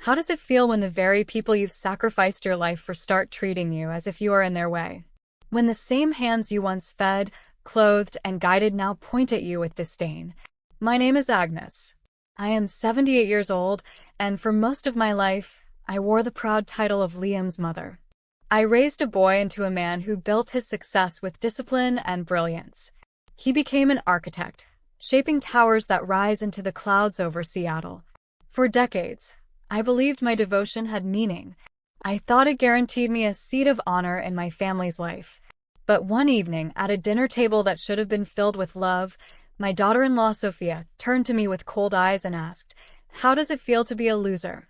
How does it feel when the very people you've sacrificed your life for start treating you as if you are in their way? When the same hands you once fed, clothed, and guided now point at you with disdain? My name is Agnes. I am 78 years old, and for most of my life, I wore the proud title of Liam's mother. I raised a boy into a man who built his success with discipline and brilliance. He became an architect, shaping towers that rise into the clouds over Seattle. For decades, I believed my devotion had meaning. I thought it guaranteed me a seat of honor in my family's life. But one evening, at a dinner table that should have been filled with love, my daughter-in-law Sophia turned to me with cold eyes and asked, "How does it feel to be a loser?"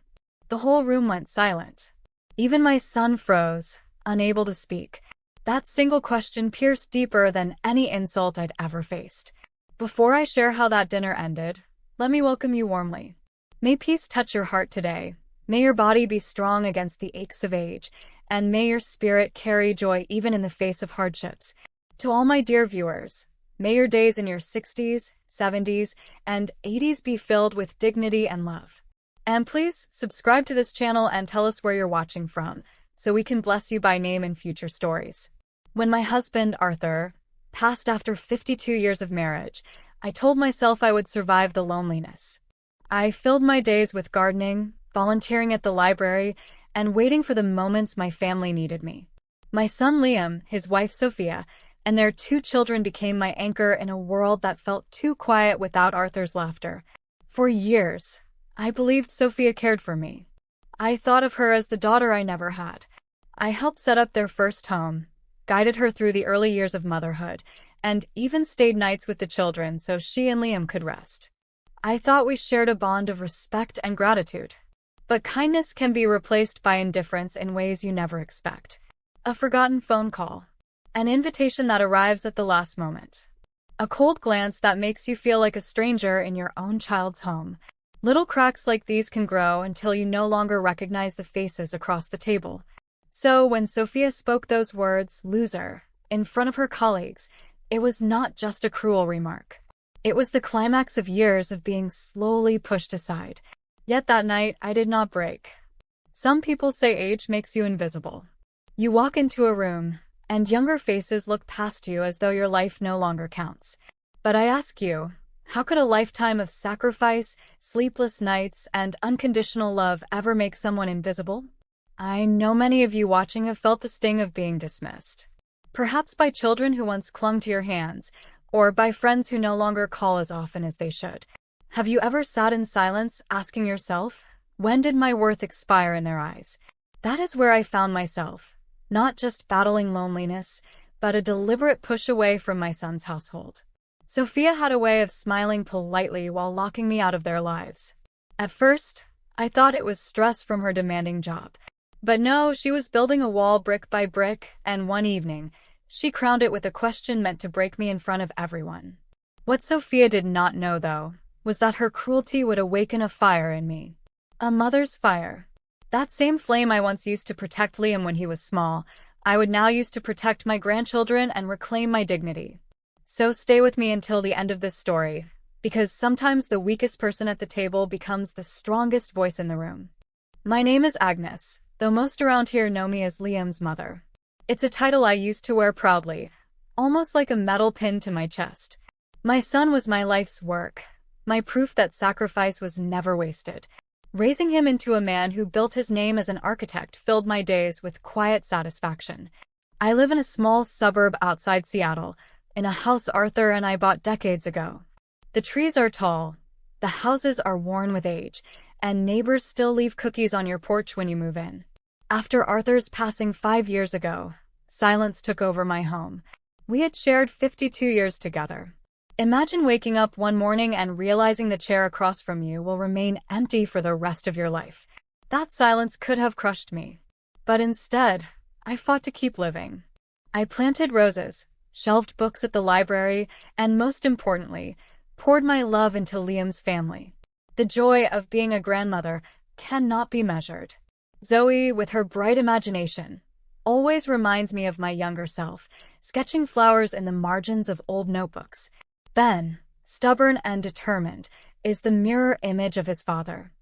The whole room went silent. Even my son froze, unable to speak. That single question pierced deeper than any insult I'd ever faced. Before I share how that dinner ended, let me welcome you warmly. May peace touch your heart today. May your body be strong against the aches of age, and may your spirit carry joy even in the face of hardships. To all my dear viewers, may your days in your 60s, 70s, and 80s be filled with dignity and love. And please subscribe to this channel and tell us where you're watching from, so we can bless you by name in future stories. When my husband, Arthur, passed after 52 years of marriage, I told myself I would survive the loneliness. I filled my days with gardening, volunteering at the library, and waiting for the moments my family needed me. My son Liam, his wife Sophia, and their 2 children became my anchor in a world that felt too quiet without Arthur's laughter. For years, I believed Sophia cared for me. I thought of her as the daughter I never had. I helped set up their first home, guided her through the early years of motherhood, and even stayed nights with the children so she and Liam could rest. I thought we shared a bond of respect and gratitude. But kindness can be replaced by indifference in ways you never expect. A forgotten phone call. An invitation that arrives at the last moment. A cold glance that makes you feel like a stranger in your own child's home. Little cracks like these can grow until you no longer recognize the faces across the table. So when Sophia spoke those words, "loser," in front of her colleagues, it was not just a cruel remark. It was the climax of years of being slowly pushed aside. Yet that night, I did not break. Some people say age makes you invisible. You walk into a room, and younger faces look past you as though your life no longer counts. But I ask you, how could a lifetime of sacrifice, sleepless nights, and unconditional love ever make someone invisible? I know many of you watching have felt the sting of being dismissed. Perhaps by children who once clung to your hands, or by friends who no longer call as often as they should. Have you ever sat in silence, asking yourself, when did my worth expire in their eyes? That is where I found myself, not just battling loneliness, but a deliberate push away from my son's household. Sophia had a way of smiling politely while locking me out of their lives. At first, I thought it was stress from her demanding job. But no, she was building a wall brick by brick, and one evening, she crowned it with a question meant to break me in front of everyone. What Sophia did not know, though, was that her cruelty would awaken a fire in me. A mother's fire. That same flame I once used to protect Liam when he was small, I would now use to protect my grandchildren and reclaim my dignity. So stay with me until the end of this story, because sometimes the weakest person at the table becomes the strongest voice in the room. My name is Agnes, though most around here know me as Liam's mother. It's a title I used to wear proudly, almost like a metal pin to my chest. My son was my life's work, my proof that sacrifice was never wasted. Raising him into a man who built his name as an architect filled my days with quiet satisfaction. I live in a small suburb outside Seattle, in a house Arthur and I bought decades ago. The trees are tall, the houses are worn with age, and neighbors still leave cookies on your porch when you move in. After Arthur's passing 5 years ago, silence took over my home. We had shared 52 years together. Imagine waking up one morning and realizing the chair across from you will remain empty for the rest of your life. That silence could have crushed me. But instead, I fought to keep living. I planted roses, shelved books at the library, and most importantly, poured my love into Liam's family. The joy of being a grandmother cannot be measured. Zoe, with her bright imagination, always reminds me of my younger self, sketching flowers in the margins of old notebooks. Ben, stubborn and determined, is the mirror image of his father.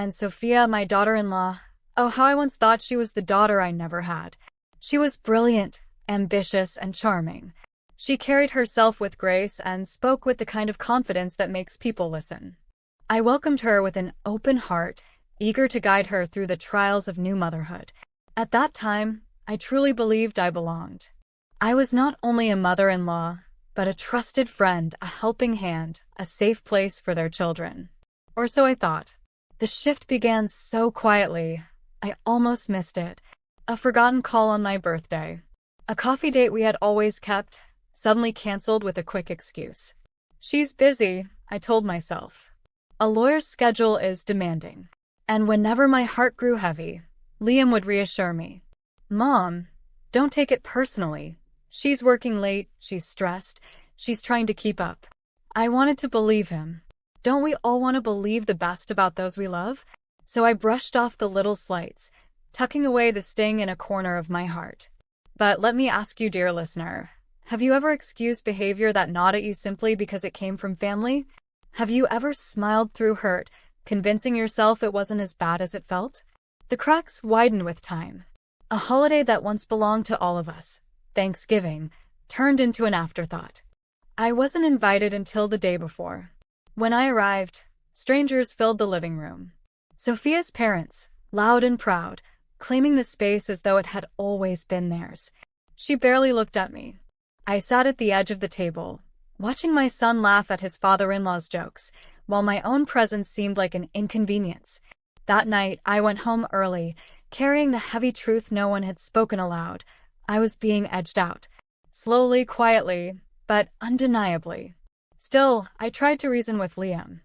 And Sophia, my daughter-in-law, oh, how I once thought she was the daughter I never had. She was brilliant, ambitious, and charming. She carried herself with grace and spoke with the kind of confidence that makes people listen. I welcomed her with an open heart, eager to guide her through the trials of new motherhood. At that time, I truly believed I belonged. I was not only a mother-in-law, but a trusted friend, a helping hand, a safe place for their children. Or so I thought. The shift began so quietly, I almost missed it. A forgotten call on my birthday. A coffee date we had always kept, suddenly canceled with a quick excuse. She's busy, I told myself. A lawyer's schedule is demanding. And whenever my heart grew heavy, Liam would reassure me. Mom, don't take it personally. She's working late, she's stressed, she's trying to keep up. I wanted to believe him. Don't we all want to believe the best about those we love? So I brushed off the little slights, tucking away the sting in a corner of my heart. But let me ask you, dear listener, have you ever excused behavior that gnawed at you simply because it came from family? Have you ever smiled through hurt, convincing yourself it wasn't as bad as it felt? The cracks widened with time. A holiday that once belonged to all of us, Thanksgiving, turned into an afterthought. I wasn't invited until the day before. When I arrived, strangers filled the living room. Sophia's parents, loud and proud, claiming the space as though it had always been theirs. She barely looked at me. I sat at the edge of the table, watching my son laugh at his father-in-law's jokes, while my own presence seemed like an inconvenience. That night, I went home early, carrying the heavy truth no one had spoken aloud. I was being edged out. Slowly, quietly, but undeniably. Still, I tried to reason with Liam.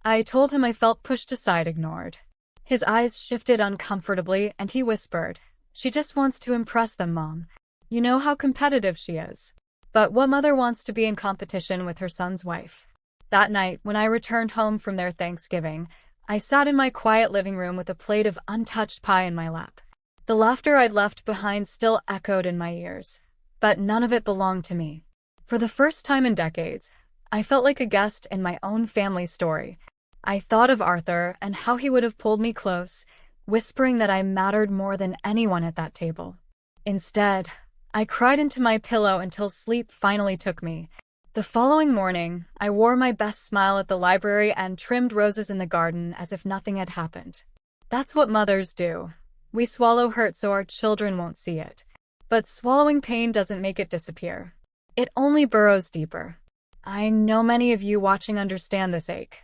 I told him I felt pushed aside, ignored. His eyes shifted uncomfortably, and he whispered, "She just wants to impress them, Mom. You know how competitive she is. But what mother wants to be in competition with her son's wife?" That night, when I returned home from their Thanksgiving, I sat in my quiet living room with a plate of untouched pie in my lap. The laughter I'd left behind still echoed in my ears, but none of it belonged to me. For the first time in decades, I felt like a guest in my own family story. I thought of Arthur and how he would have pulled me close, whispering that I mattered more than anyone at that table. Instead, I cried into my pillow until sleep finally took me. The following morning, I wore my best smile at the library and trimmed roses in the garden as if nothing had happened. That's what mothers do. We swallow hurt so our children won't see it. But swallowing pain doesn't make it disappear. It only burrows deeper. I know many of you watching understand this ache.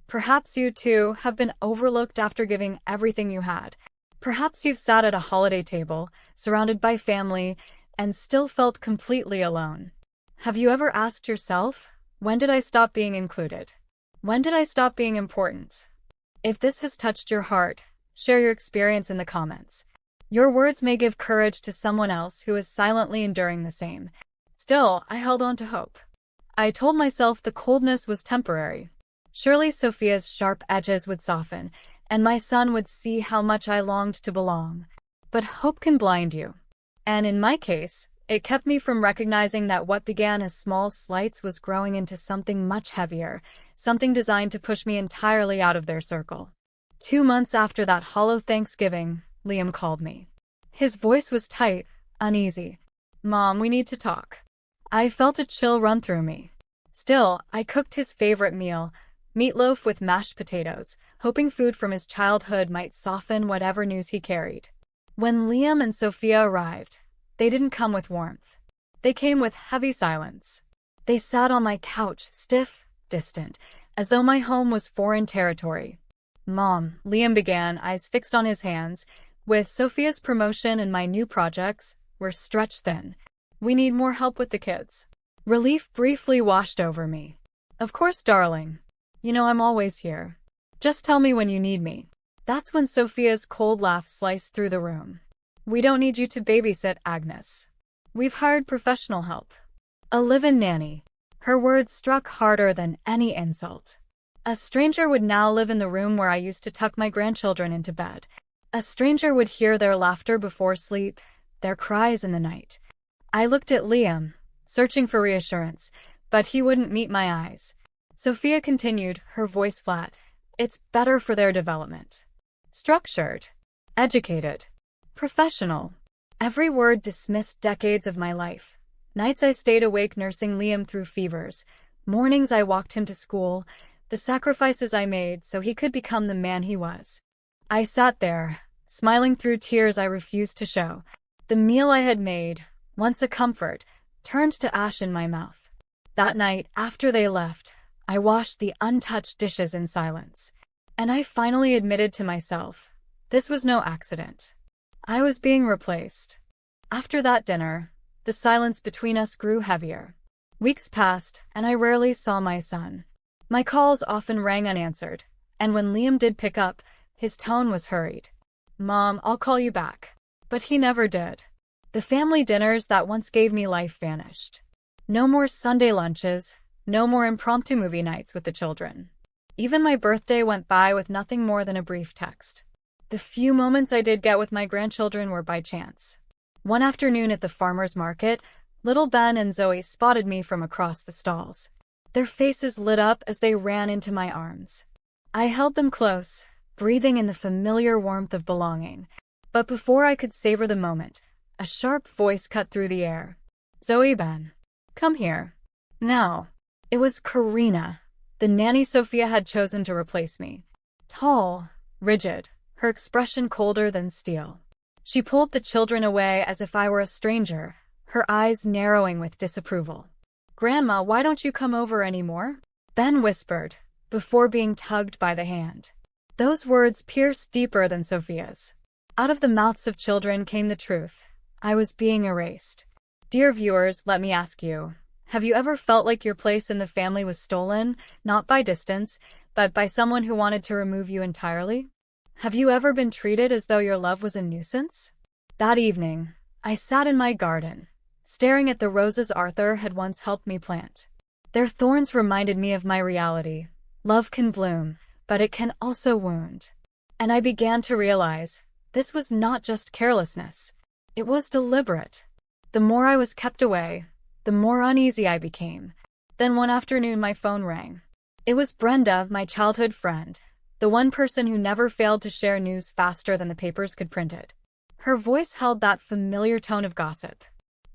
Perhaps you, too, have been overlooked after giving everything you had. Perhaps you've sat at a holiday table, surrounded by family, and still felt completely alone. Have you ever asked yourself, when did I stop being included? When did I stop being important? If this has touched your heart, share your experience in the comments. Your words may give courage to someone else who is silently enduring the same. Still, I held on to hope. I told myself the coldness was temporary. Surely Sophia's sharp edges would soften, and my son would see how much I longed to belong. But hope can blind you. And in my case, it kept me from recognizing that what began as small slights was growing into something much heavier, something designed to push me entirely out of their circle. 2 months after that hollow Thanksgiving, Liam called me. His voice was tight, uneasy. "Mom, we need to talk." I felt a chill run through me. Still, I cooked his favorite meal, meatloaf with mashed potatoes, hoping food from his childhood might soften whatever news he carried. When Liam and Sophia arrived, they didn't come with warmth. They came with heavy silence. They sat on my couch, stiff, distant, as though my home was foreign territory. "Mom," Liam began, eyes fixed on his hands, "with Sophia's promotion and my new projects, we're stretched thin. We need more help with the kids." Relief briefly washed over me. "Of course, darling. You know I'm always here. Just tell me when you need me." That's when Sophia's cold laugh sliced through the room. "We don't need you to babysit, Agnes. We've hired professional help. A live-in nanny." Her words struck harder than any insult. A stranger would now live in the room where I used to tuck my grandchildren into bed. A stranger would hear their laughter before sleep, their cries in the night. I looked at Liam, searching for reassurance, but he wouldn't meet my eyes. Sophia continued, her voice flat. "It's better for their development. Structured, educated, professional. Every word dismissed decades of my life. Nights I stayed awake nursing Liam through fevers. Mornings I walked him to school. The sacrifices I made so he could become the man he was. I sat there, smiling through tears I refused to show. The meal I had made, once a comfort, turned to ash in my mouth. That night, after they left, I washed the untouched dishes in silence. And I finally admitted to myself, this was no accident. I was being replaced. After that dinner, the silence between us grew heavier. Weeks passed, and I rarely saw my son. My calls often rang unanswered, and when Liam did pick up, his tone was hurried. "Mom, I'll call you back." But he never did. The family dinners that once gave me life vanished. No more Sunday lunches, no more impromptu movie nights with the children. Even my birthday went by with nothing more than a brief text. The few moments I did get with my grandchildren were by chance. One afternoon at the farmer's market, little Ben and Zoe spotted me from across the stalls. Their faces lit up as they ran into my arms. I held them close, breathing in the familiar warmth of belonging. But before I could savor the moment, a sharp voice cut through the air. "Zoe, Ben, come here." Now, it was Karina, the nanny Sophia had chosen to replace me. Tall, rigid, her expression colder than steel. She pulled the children away as if I were a stranger, her eyes narrowing with disapproval. "Grandma, why don't you come over anymore?" Ben whispered, before being tugged by the hand. Those words pierced deeper than Sophia's. Out of the mouths of children came the truth. I was being erased. Dear viewers, let me ask you, have you ever felt like your place in the family was stolen, not by distance, but by someone who wanted to remove you entirely? Have you ever been treated as though your love was a nuisance? That evening, I sat in my garden, staring at the roses Arthur had once helped me plant. Their thorns reminded me of my reality. Love can bloom, but it can also wound. And I began to realize, this was not just carelessness. It was deliberate. The more I was kept away, the more uneasy I became. Then one afternoon my phone rang. It was Brenda, my childhood friend, the one person who never failed to share news faster than the papers could print it. Her voice held that familiar tone of gossip.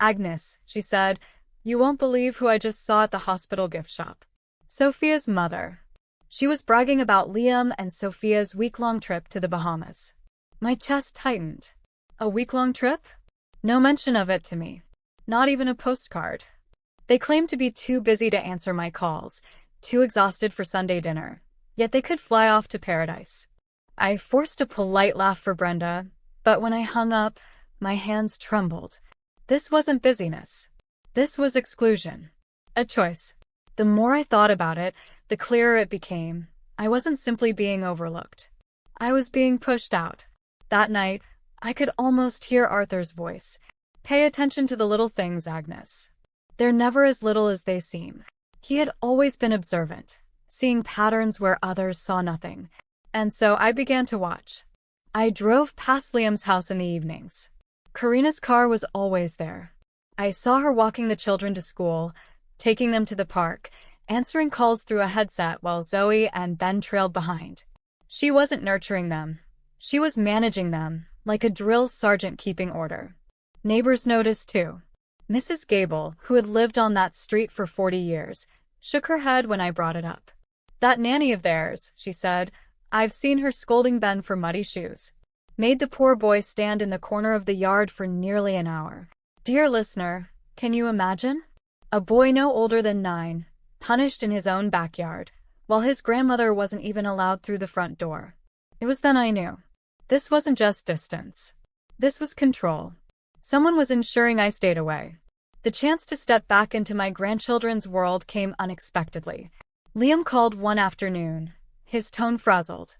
"Agnes," she said, "you won't believe who I just saw at the hospital gift shop. Sophia's mother." She was bragging about Liam and Sophia's week-long trip to the Bahamas. My chest tightened. A week-long trip? No mention of it to me. Not even a postcard. They claimed to be too busy to answer my calls, too exhausted for Sunday dinner. Yet they could fly off to paradise. I forced a polite laugh for Brenda, but when I hung up, my hands trembled. This wasn't busyness. This was exclusion. A choice. The more I thought about it, the clearer it became. I wasn't simply being overlooked. I was being pushed out. That night, I could almost hear Arthur's voice. "Pay attention to the little things, Agnes. They're never as little as they seem." He had always been observant, seeing patterns where others saw nothing. And so I began to watch. I drove past Liam's house in the evenings. Karina's car was always there. I saw her walking the children to school, taking them to the park, answering calls through a headset while Zoe and Ben trailed behind. She wasn't nurturing them. She was managing them, like a drill sergeant keeping order. Neighbors noticed too. Mrs. Gable, who had lived on that street for 40 years, shook her head when I brought it up. "That nanny of theirs," she said, "I've seen her scolding Ben for muddy shoes. Made the poor boy stand in the corner of the yard for nearly an hour." Dear listener, can you imagine? A boy no older than 9, punished in his own backyard, while his grandmother wasn't even allowed through the front door. It was then I knew. This wasn't just distance. This was control. Someone was ensuring I stayed away. The chance to step back into my grandchildren's world came unexpectedly. Liam called one afternoon, his tone frazzled.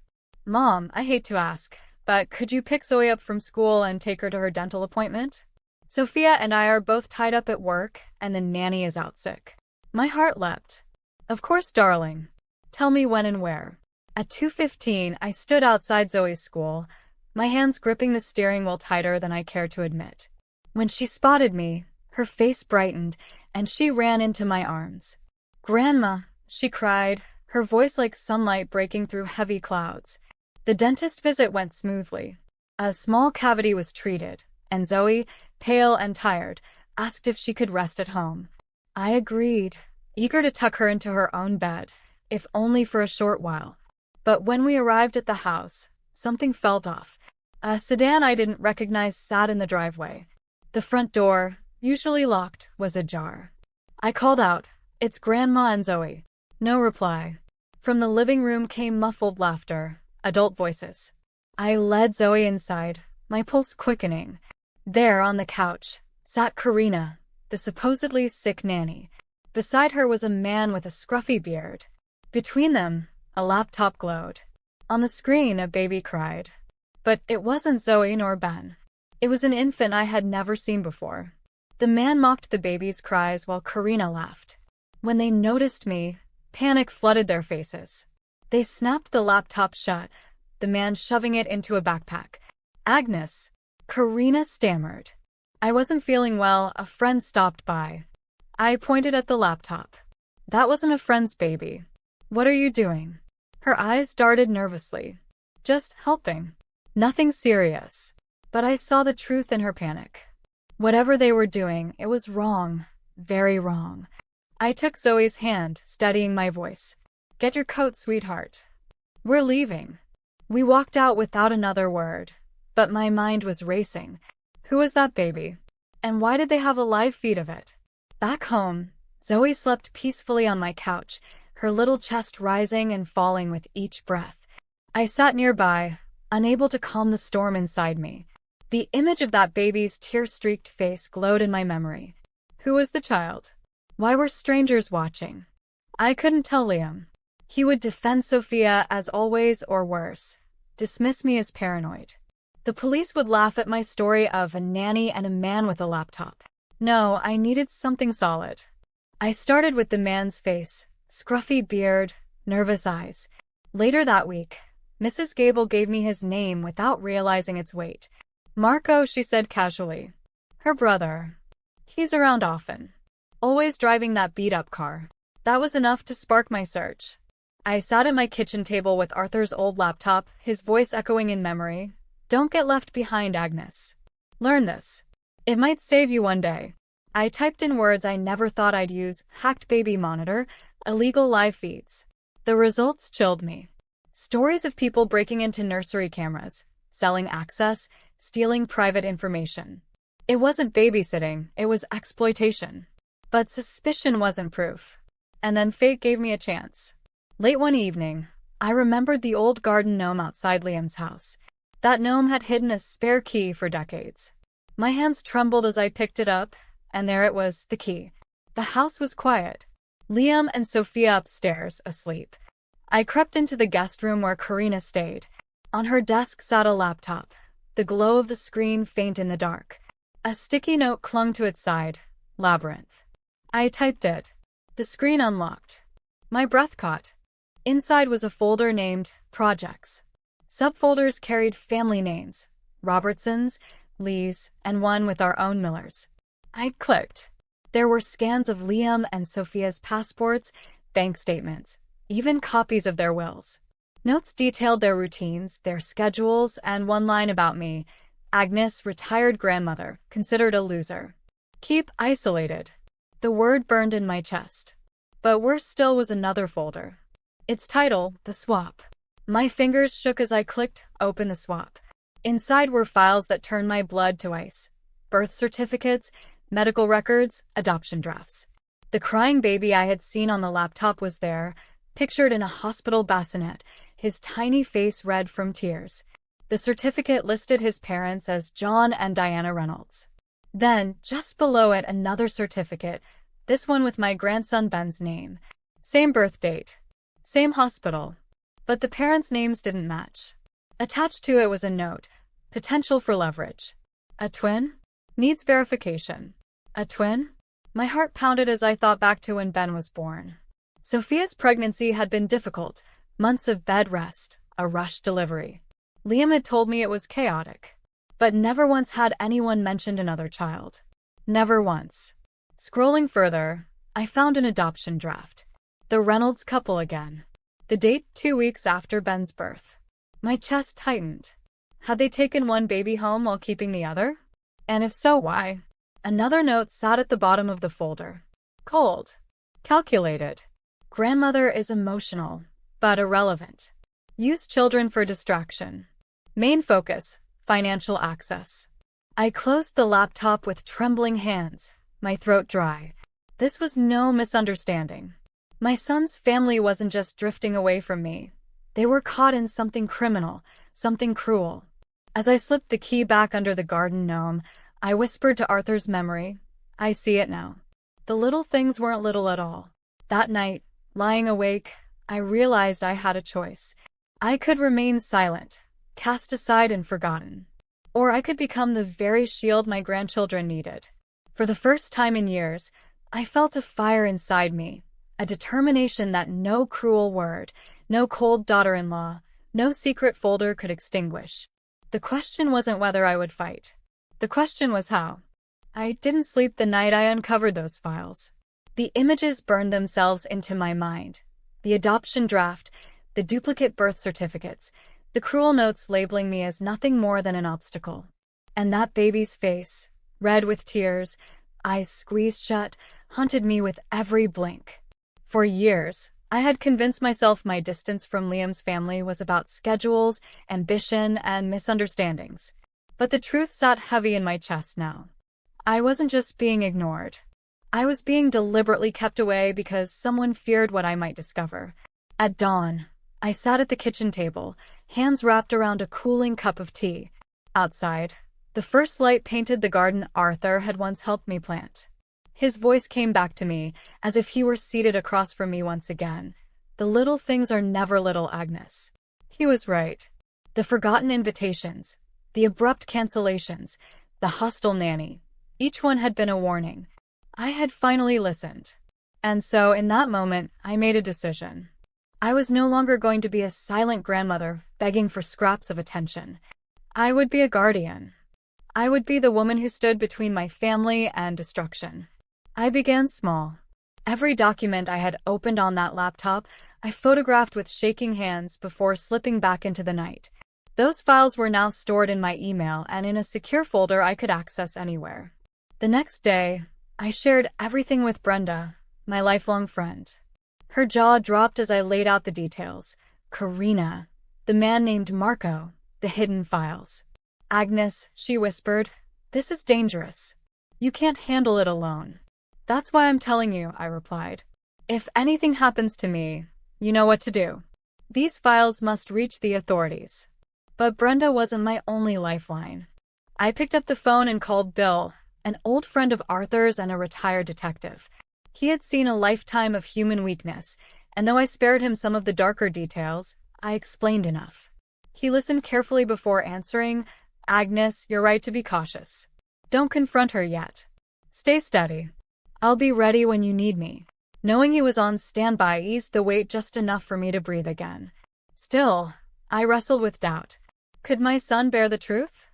"Mom, I hate to ask, but could you pick Zoe up from school and take her to her dental appointment? Sophia and I are both tied up at work, and the nanny is out sick." My heart leapt. "Of course, darling. Tell me when and where." At 2:15, I stood outside Zoe's school, my hands gripping the steering wheel tighter than I cared to admit. When she spotted me, her face brightened, and she ran into my arms. "Grandma," she cried, her voice like sunlight breaking through heavy clouds. The dentist visit went smoothly. A small cavity was treated, and Zoe, pale and tired, asked if she could rest at home. I agreed, eager to tuck her into her own bed, if only for a short while. But when we arrived at the house, something felt off. A sedan I didn't recognize sat in the driveway. The front door, usually locked, was ajar. I called out, "It's Grandma and Zoe." No reply. From the living room came muffled laughter, adult voices. I led Zoe inside, my pulse quickening. There, on the couch, sat Karina, the supposedly sick nanny. Beside her was a man with a scruffy beard. Between them, a laptop glowed. On the screen, a baby cried. But it wasn't Zoe nor Ben. It was an infant I had never seen before. The man mocked the baby's cries while Karina laughed. When they noticed me, panic flooded their faces. They snapped the laptop shut, the man shoving it into a backpack. "Agnes," Karina stammered. "I wasn't feeling well, a friend stopped by." I pointed at the laptop. "That wasn't a friend's baby. What are you doing?" Her eyes darted nervously. "Just helping. Nothing serious." But I saw the truth in her panic. Whatever they were doing, it was wrong. Very wrong. I took Zoe's hand, steadying my voice. "Get your coat, sweetheart. We're leaving." We walked out without another word. But my mind was racing. Who was that baby? And why did they have a live feed of it? Back home, Zoe slept peacefully on my couch, her little chest rising and falling with each breath. I sat nearby, unable to calm the storm inside me. The image of that baby's tear-streaked face glowed in my memory. Who was the child? Why were strangers watching? I couldn't tell Liam. He would defend Sophia as always, or worse, dismiss me as paranoid. The police would laugh at my story of a nanny and a man with a laptop. No, I needed something solid. I started with the man's face, scruffy beard, nervous eyes. Later that week, Mrs. Gable gave me his name without realizing its weight. "Marco," she said casually. "Her brother. He's around often. Always driving that beat-up car." That was enough to spark my search. I sat at my kitchen table with Arthur's old laptop, his voice echoing in memory. "Don't get left behind, Agnes. Learn this. It might save you one day." I typed in words I never thought I'd use: hacked baby monitor, illegal live feeds. The results chilled me. Stories of people breaking into nursery cameras, selling access, stealing private information. It wasn't babysitting, it was exploitation. But suspicion wasn't proof. And then fate gave me a chance. Late one evening, I remembered the old garden gnome outside Liam's house. That gnome had hidden a spare key for decades. My hands trembled as I picked it up, and there it was, the key. The house was quiet. Liam and Sophia upstairs, asleep. I crept into the guest room where Karina stayed. On her desk sat a laptop, the glow of the screen faint in the dark. A sticky note clung to its side, Labyrinth. I typed it. The screen unlocked. My breath caught. Inside was a folder named Projects. Subfolders carried family names, Robertsons, Lees, and one with our own Millers. I clicked. There were scans of Liam and Sophia's passports, bank statements, even copies of their wills. Notes detailed their routines, their schedules, and one line about me: Agnes, retired grandmother, considered a loser. Keep isolated. The word burned in my chest. But worse still was another folder. Its title, The Swap. My fingers shook as I clicked open the swap. Inside were files that turned my blood to ice. Birth certificates, medical records, adoption drafts. The crying baby I had seen on the laptop was there, pictured in a hospital bassinet, his tiny face red from tears. The certificate listed his parents as John and Diana Reynolds. Then, just below it, another certificate, this one with my grandson Ben's name. Same birth date. Same hospital. But the parents' names didn't match. Attached to it was a note. Potential for leverage. A twin? Needs verification. A twin? My heart pounded as I thought back to when Ben was born. Sophia's pregnancy had been difficult. Months of bed rest. A rushed delivery. Liam had told me it was chaotic. But never once had anyone mentioned another child. Never once. Scrolling further, I found an adoption draft. The Reynolds couple again. The date 2 weeks after Ben's birth. My chest tightened. Had they taken one baby home while keeping the other? And if so, why? Another note sat at the bottom of the folder. Cold. Calculated. Grandmother is emotional, but irrelevant. Use children for distraction. Main focus, financial access. I closed the laptop with trembling hands, my throat dry. This was no misunderstanding. My son's family wasn't just drifting away from me. They were caught in something criminal, something cruel. As I slipped the key back under the garden gnome, I whispered to Arthur's memory, I see it now. The little things weren't little at all. That night, lying awake, I realized I had a choice. I could remain silent, cast aside and forgotten. Or I could become the very shield my grandchildren needed. For the first time in years, I felt a fire inside me, a determination that no cruel word, no cold daughter-in-law, no secret folder could extinguish. The question wasn't whether I would fight. The question was how. I didn't sleep the night I uncovered those files. The images burned themselves into my mind. The adoption draft, the duplicate birth certificates, the cruel notes labeling me as nothing more than an obstacle. And that baby's face, red with tears, eyes squeezed shut, haunted me with every blink. For years, I had convinced myself my distance from Liam's family was about schedules, ambition, and misunderstandings. But the truth sat heavy in my chest now. I wasn't just being ignored. I was being deliberately kept away because someone feared what I might discover. At dawn, I sat at the kitchen table, hands wrapped around a cooling cup of tea. Outside, the first light painted the garden Arthur had once helped me plant. His voice came back to me, as if he were seated across from me once again. The little things are never little, Agnes. He was right. The forgotten invitations, the abrupt cancellations, the hostile nanny, each one had been a warning. I had finally listened. And so, in that moment, I made a decision. I was no longer going to be a silent grandmother begging for scraps of attention. I would be a guardian. I would be the woman who stood between my family and destruction. I began small. Every document I had opened on that laptop, I photographed with shaking hands before slipping back into the night. Those files were now stored in my email and in a secure folder I could access anywhere. The next day, I shared everything with Brenda, my lifelong friend. Her jaw dropped as I laid out the details. Karina, the man named Marco, the hidden files. Agnes, she whispered, this is dangerous. You can't handle it alone. That's why I'm telling you, I replied. If anything happens to me, you know what to do. These files must reach the authorities. But Brenda wasn't my only lifeline. I picked up the phone and called Bill, an old friend of Arthur's and a retired detective. He had seen a lifetime of human weakness, and though I spared him some of the darker details, I explained enough. He listened carefully before answering, Agnes, you're right to be cautious. Don't confront her yet. Stay steady. I'll be ready when you need me. Knowing he was on standby eased the weight just enough for me to breathe again. Still, I wrestled with doubt. Could my son bear the truth?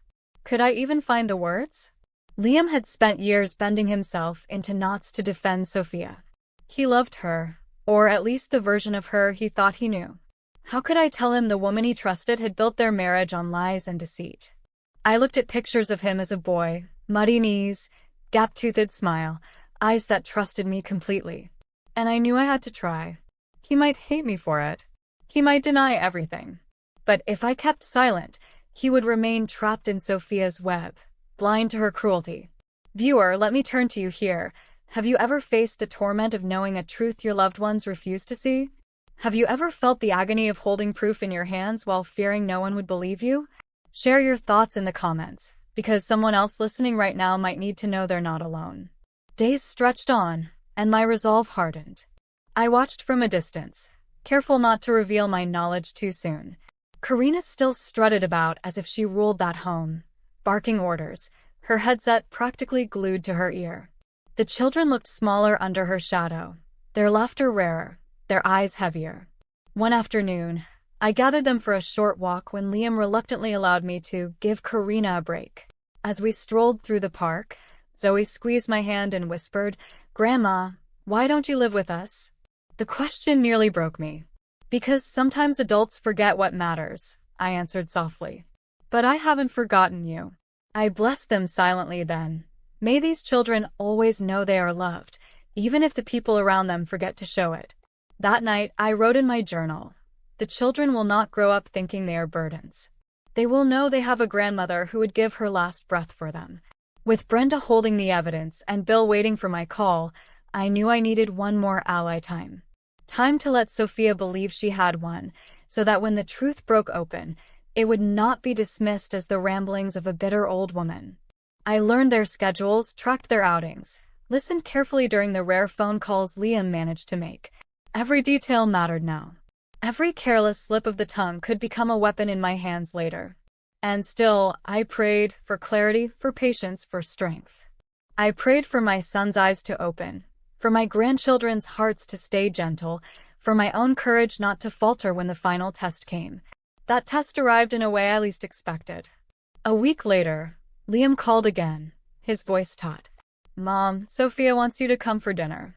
Could I even find the words? Liam had spent years bending himself into knots to defend Sophia. He loved her, or at least the version of her he thought he knew. How could I tell him the woman he trusted had built their marriage on lies and deceit? I looked at pictures of him as a boy, muddy knees, gap-toothed smile, eyes that trusted me completely. And I knew I had to try. He might hate me for it. He might deny everything. But if I kept silent, he would remain trapped in Sophia's web, blind to her cruelty. Viewer, let me turn to you here. Have you ever faced the torment of knowing a truth your loved ones refuse to see? Have you ever felt the agony of holding proof in your hands while fearing no one would believe you? Share your thoughts in the comments, because someone else listening right now might need to know they're not alone. Days stretched on, and my resolve hardened. I watched from a distance, careful not to reveal my knowledge too soon. Karina still strutted about as if she ruled that home, barking orders, her headset practically glued to her ear. The children looked smaller under her shadow, their laughter rarer, their eyes heavier. One afternoon, I gathered them for a short walk when Liam reluctantly allowed me to give Karina a break. As we strolled through the park, Zoe squeezed my hand and whispered, Grandma, why don't you live with us? The question nearly broke me. Because sometimes adults forget what matters, I answered softly. But I haven't forgotten you. I blessed them silently then. May these children always know they are loved, even if the people around them forget to show it. That night, I wrote in my journal, "The children will not grow up thinking they are burdens. They will know they have a grandmother who would give her last breath for them." With Brenda holding the evidence and Bill waiting for my call, I knew I needed one more ally time. Time to let Sophia believe she had one, so that when the truth broke open, it would not be dismissed as the ramblings of a bitter old woman. I learned their schedules, tracked their outings, listened carefully during the rare phone calls Liam managed to make. Every detail mattered now. Every careless slip of the tongue could become a weapon in my hands later. And still, I prayed for clarity, for patience, for strength. I prayed for my son's eyes to open, for my grandchildren's hearts to stay gentle, for my own courage not to falter when the final test came. That test arrived in a way I least expected. A week later, Liam called again, his voice taut. "Mom, Sophia wants you to come for dinner.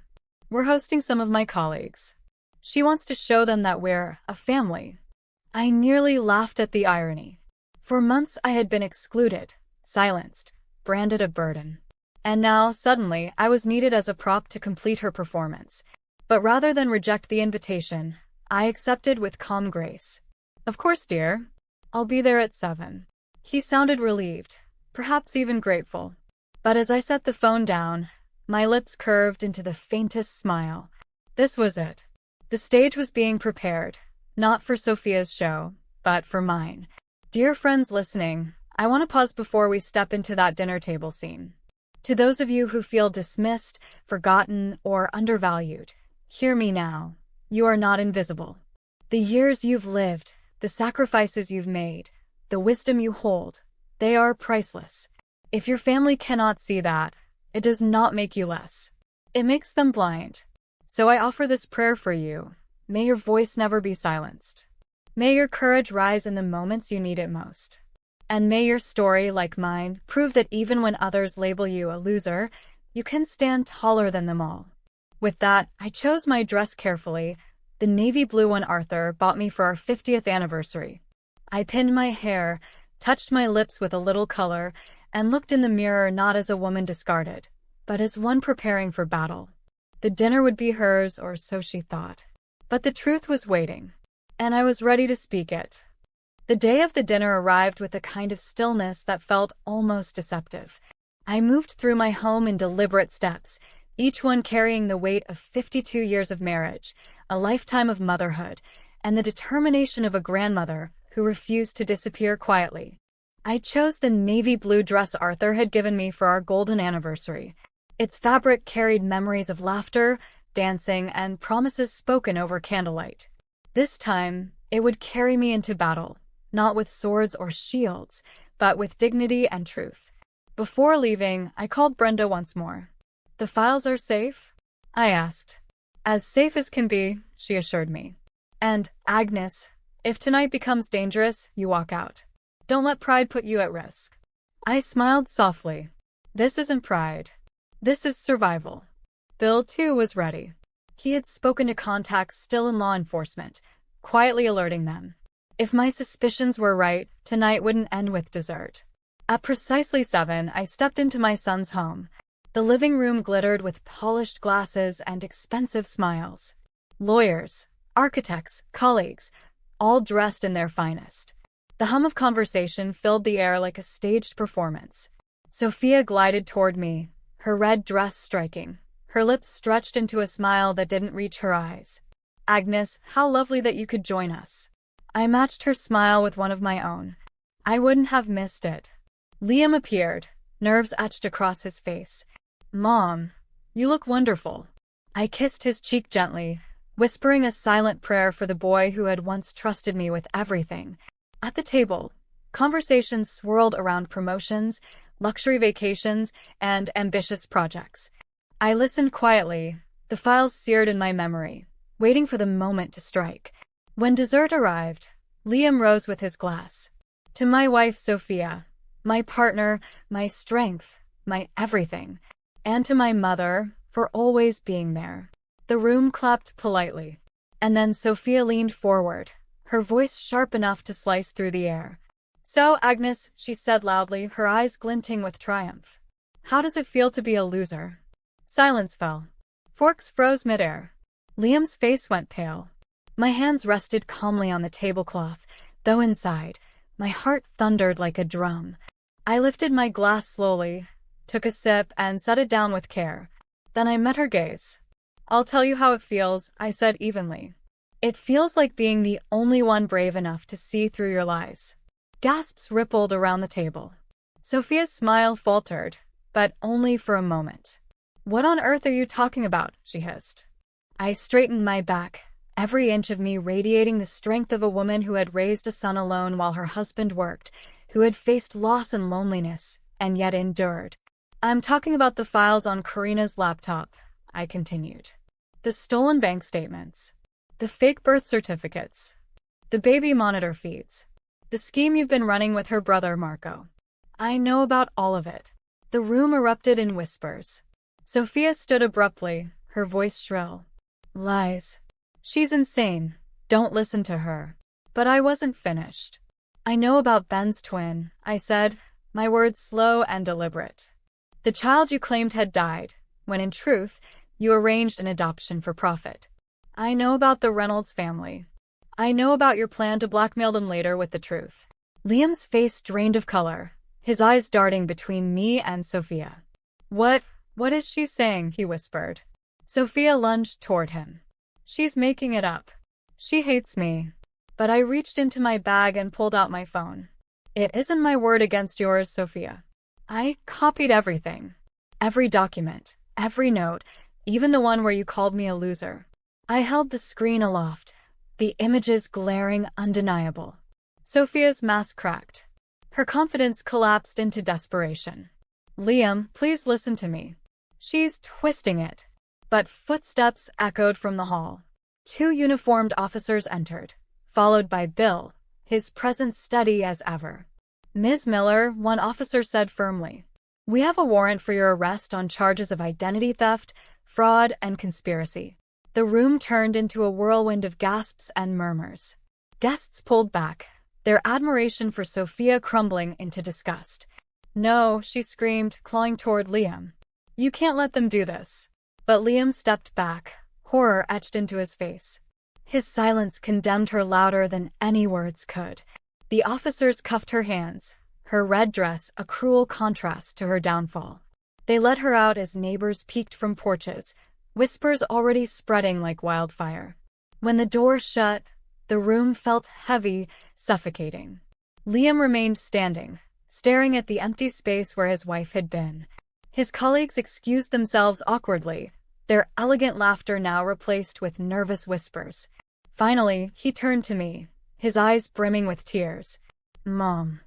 We're hosting some of my colleagues. She wants to show them that we're a family." I nearly laughed at the irony. For months I had been excluded, silenced, branded a burden. And now, suddenly, I was needed as a prop to complete her performance. But rather than reject the invitation, I accepted with calm grace. "Of course, dear. I'll be there at 7. He sounded relieved, perhaps even grateful. But as I set the phone down, my lips curved into the faintest smile. This was it. The stage was being prepared, not for Sophia's show, but for mine. Dear friends listening, I want to pause before we step into that dinner table scene. To those of you who feel dismissed, forgotten, or undervalued, hear me now. You are not invisible. The years you've lived, the sacrifices you've made, the wisdom you hold, they are priceless. If your family cannot see that, it does not make you less. It makes them blind. So I offer this prayer for you. May your voice never be silenced. May your courage rise in the moments you need it most. And may your story, like mine, prove that even when others label you a loser, you can stand taller than them all. With that, I chose my dress carefully, the navy blue one Arthur bought me for our 50th anniversary. I pinned my hair, touched my lips with a little color, and looked in the mirror not as a woman discarded, but as one preparing for battle. The dinner would be hers, or so she thought. But the truth was waiting, and I was ready to speak it. The day of the dinner arrived with a kind of stillness that felt almost deceptive. I moved through my home in deliberate steps, each one carrying the weight of 52 years of marriage, a lifetime of motherhood, and the determination of a grandmother who refused to disappear quietly. I chose the navy blue dress Arthur had given me for our golden anniversary. Its fabric carried memories of laughter, dancing, and promises spoken over candlelight. This time, it would carry me into battle, not with swords or shields, but with dignity and truth. Before leaving, I called Brenda once more. "The files are safe?" I asked. "As safe as can be," she assured me. "And, Agnes, if tonight becomes dangerous, you walk out. Don't let pride put you at risk." I smiled softly. This isn't pride. This is survival. Bill, too, was ready. He had spoken to contacts still in law enforcement, quietly alerting them. If my suspicions were right, tonight wouldn't end with dessert. At precisely 7, I stepped into my son's home. The living room glittered with polished glasses and expensive smiles. Lawyers, architects, colleagues, all dressed in their finest. The hum of conversation filled the air like a staged performance. Sophia glided toward me, her red dress striking, her lips stretched into a smile that didn't reach her eyes. "Agnes, how lovely that you could join us." I matched her smile with one of my own. I wouldn't have missed it. Liam appeared, nerves etched across his face. "Mom, you look wonderful." I kissed his cheek gently, whispering a silent prayer for the boy who had once trusted me with everything. At the table, conversations swirled around promotions, luxury vacations, and ambitious projects. I listened quietly, the files seared in my memory, waiting for the moment to strike. When dessert arrived, Liam rose with his glass. "To my wife, Sophia, my partner, my strength, my everything, and to my mother, for always being there." The room clapped politely. And then Sophia leaned forward, her voice sharp enough to slice through the air. "So, Agnes," she said loudly, her eyes glinting with triumph. "How does it feel to be a loser?" Silence fell. Forks froze midair. Liam's face went pale. My hands rested calmly on the tablecloth, though inside, my heart thundered like a drum. I lifted my glass slowly, took a sip, and set it down with care. Then I met her gaze. "I'll tell you how it feels," I said evenly. "It feels like being the only one brave enough to see through your lies." Gasps rippled around the table. Sophia's smile faltered, but only for a moment. "What on earth are you talking about?" she hissed. I straightened my back, every inch of me radiating the strength of a woman who had raised a son alone while her husband worked, who had faced loss and loneliness, and yet endured. "I'm talking about the files on Karina's laptop," I continued. "The stolen bank statements. The fake birth certificates. The baby monitor feeds. The scheme you've been running with her brother Marco. I know about all of it." The room erupted in whispers. Sophia stood abruptly, her voice shrill. "Lies. She's insane. Don't listen to her." But I wasn't finished. "I know about Ben's twin," I said, my words slow and deliberate. "The child you claimed had died, when in truth, you arranged an adoption for profit. I know about the Reynolds family. I know about your plan to blackmail them later with the truth." Liam's face drained of color, his eyes darting between me and Sophia. What is she saying?" he whispered. Sophia lunged toward him. "She's making it up. She hates me." But I reached into my bag and pulled out my phone. "It isn't my word against yours, Sophia. I copied everything. Every document, every note, even the one where you called me a loser." I held the screen aloft, the images glaring undeniable. Sophia's mask cracked. Her confidence collapsed into desperation. "Liam, please listen to me." "She's twisting it." But footsteps echoed from the hall. 2 uniformed officers entered, followed by Bill, his presence steady as ever. "Ms. Miller," one officer said firmly, "we have a warrant for your arrest on charges of identity theft, fraud, and conspiracy." The room turned into a whirlwind of gasps and murmurs. Guests pulled back, their admiration for Sophia crumbling into disgust. "No," she screamed, clawing toward Liam. "You can't let them do this." But Liam stepped back, horror etched into his face. His silence condemned her louder than any words could. The officers cuffed her hands, her red dress a cruel contrast to her downfall. They led her out as neighbors peeked from porches, whispers already spreading like wildfire. When the door shut, the room felt heavy, suffocating. Liam remained standing, staring at the empty space where his wife had been. His colleagues excused themselves awkwardly, their elegant laughter now replaced with nervous whispers. Finally, he turned to me, his eyes brimming with tears. "Mom,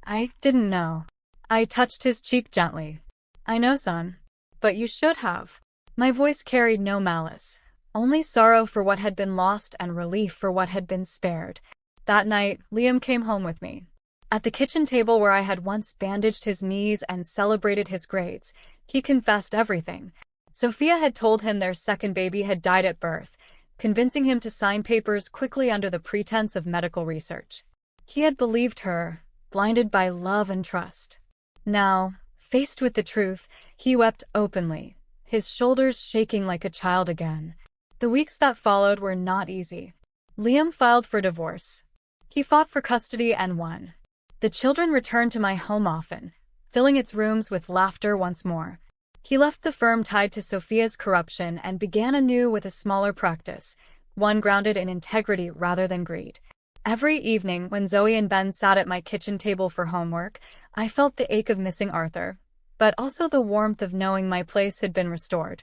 I didn't know." I touched his cheek gently. "I know, son. But you should have." My voice carried no malice, only sorrow for what had been lost and relief for what had been spared. That night, Liam came home with me. At the kitchen table where I had once bandaged his knees and celebrated his grades, he confessed everything. Sophia had told him their second baby had died at birth, convincing him to sign papers quickly under the pretense of medical research. He had believed her, blinded by love and trust. Now, faced with the truth, he wept openly, his shoulders shaking like a child again. The weeks that followed were not easy. Liam filed for divorce. He fought for custody and won. The children returned to my home often, filling its rooms with laughter once more. He left the firm tied to Sophia's corruption and began anew with a smaller practice, one grounded in integrity rather than greed. Every evening, when Zoe and Ben sat at my kitchen table for homework, I felt the ache of missing Arthur, but also the warmth of knowing my place had been restored.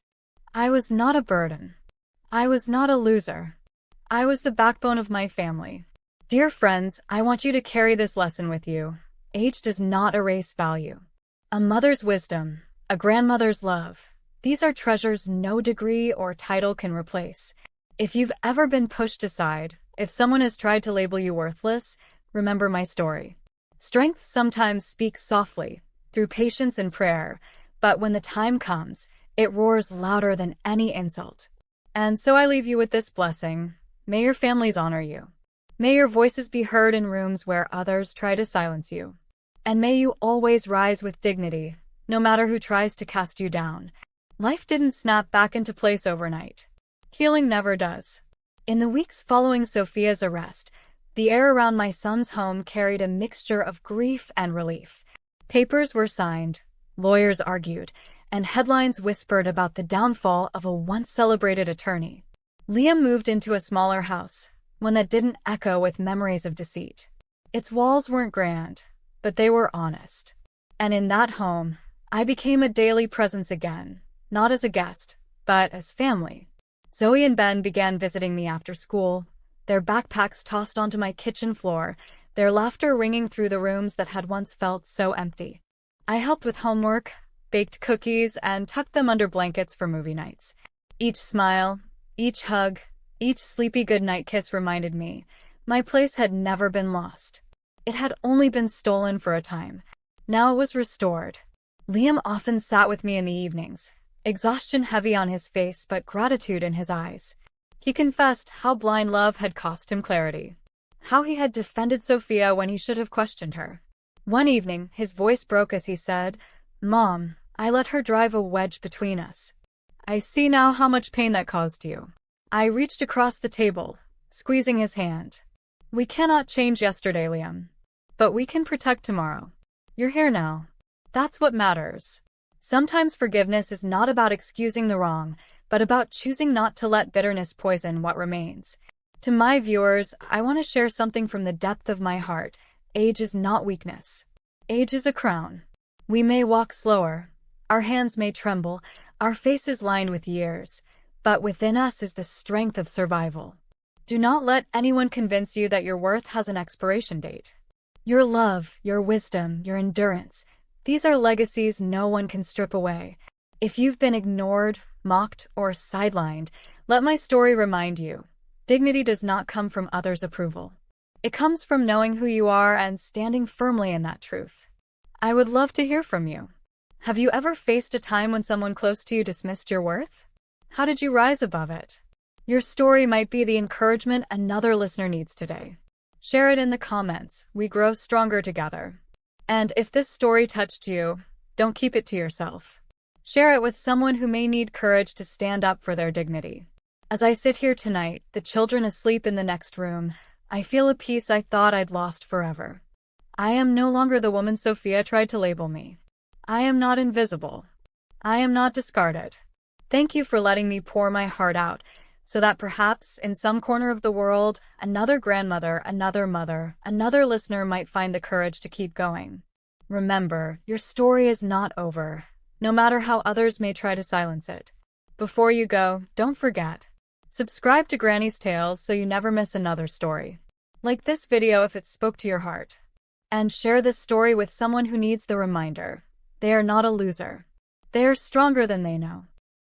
I was not a burden. I was not a loser. I was the backbone of my family. Dear friends, I want you to carry this lesson with you. Age does not erase value. A mother's wisdom, a grandmother's love, these are treasures no degree or title can replace. If you've ever been pushed aside, if someone has tried to label you worthless, remember my story. Strength sometimes speaks softly, through patience and prayer, but when the time comes, it roars louder than any insult. And so I leave you with this blessing. May your families honor you. May your voices be heard in rooms where others try to silence you. And may you always rise with dignity, no matter who tries to cast you down. Life didn't snap back into place overnight. Healing never does. In the weeks following Sophia's arrest, the air around my son's home carried a mixture of grief and relief. Papers were signed, lawyers argued, and headlines whispered about the downfall of a once-celebrated attorney. Liam moved into a smaller house, one that didn't echo with memories of deceit. Its walls weren't grand, but they were honest. And in that home, I became a daily presence again, not as a guest, but as family. Zoe and Ben began visiting me after school, their backpacks tossed onto my kitchen floor, their laughter ringing through the rooms that had once felt so empty. I helped with homework, baked cookies, and tucked them under blankets for movie nights. Each smile, each hug, each sleepy goodnight kiss reminded me my place had never been lost. It had only been stolen for a time. Now it was restored. Liam often sat with me in the evenings, exhaustion heavy on his face but gratitude in his eyes. He confessed how blind love had cost him clarity, how he had defended Sophia when he should have questioned her. One evening, his voice broke as he said, "Mom, I let her drive a wedge between us. I see now how much pain that caused you." I reached across the table, squeezing his hand. "We cannot change yesterday, Liam, but we can protect tomorrow. You're here now. That's what matters." Sometimes forgiveness is not about excusing the wrong, but about choosing not to let bitterness poison what remains. To my viewers, I want to share something from the depth of my heart. Age is not weakness. Age is a crown. We may walk slower, our hands may tremble, our faces lined with years, but within us is the strength of survival. Do not let anyone convince you that your worth has an expiration date. Your love, your wisdom, your endurance, these are legacies no one can strip away. If you've been ignored, mocked, or sidelined, let my story remind you. Dignity does not come from others' approval. It comes from knowing who you are and standing firmly in that truth. I would love to hear from you. Have you ever faced a time when someone close to you dismissed your worth? How did you rise above it? Your story might be the encouragement another listener needs today. Share it in the comments. We grow stronger together. And if this story touched you, don't keep it to yourself. Share it with someone who may need courage to stand up for their dignity. As I sit here tonight, the children asleep in the next room, I feel a peace I thought I'd lost forever. I am no longer the woman Sophia tried to label me. I am not invisible. I am not discarded. Thank you for letting me pour my heart out, so that perhaps in some corner of the world, another grandmother, another mother, another listener might find the courage to keep going. Remember, your story is not over, no matter how others may try to silence it. Before you go, don't forget. Subscribe to Granny's Tales so you never miss another story. Like this video if it spoke to your heart. And share this story with someone who needs the reminder. They are not a loser. They are stronger than they know.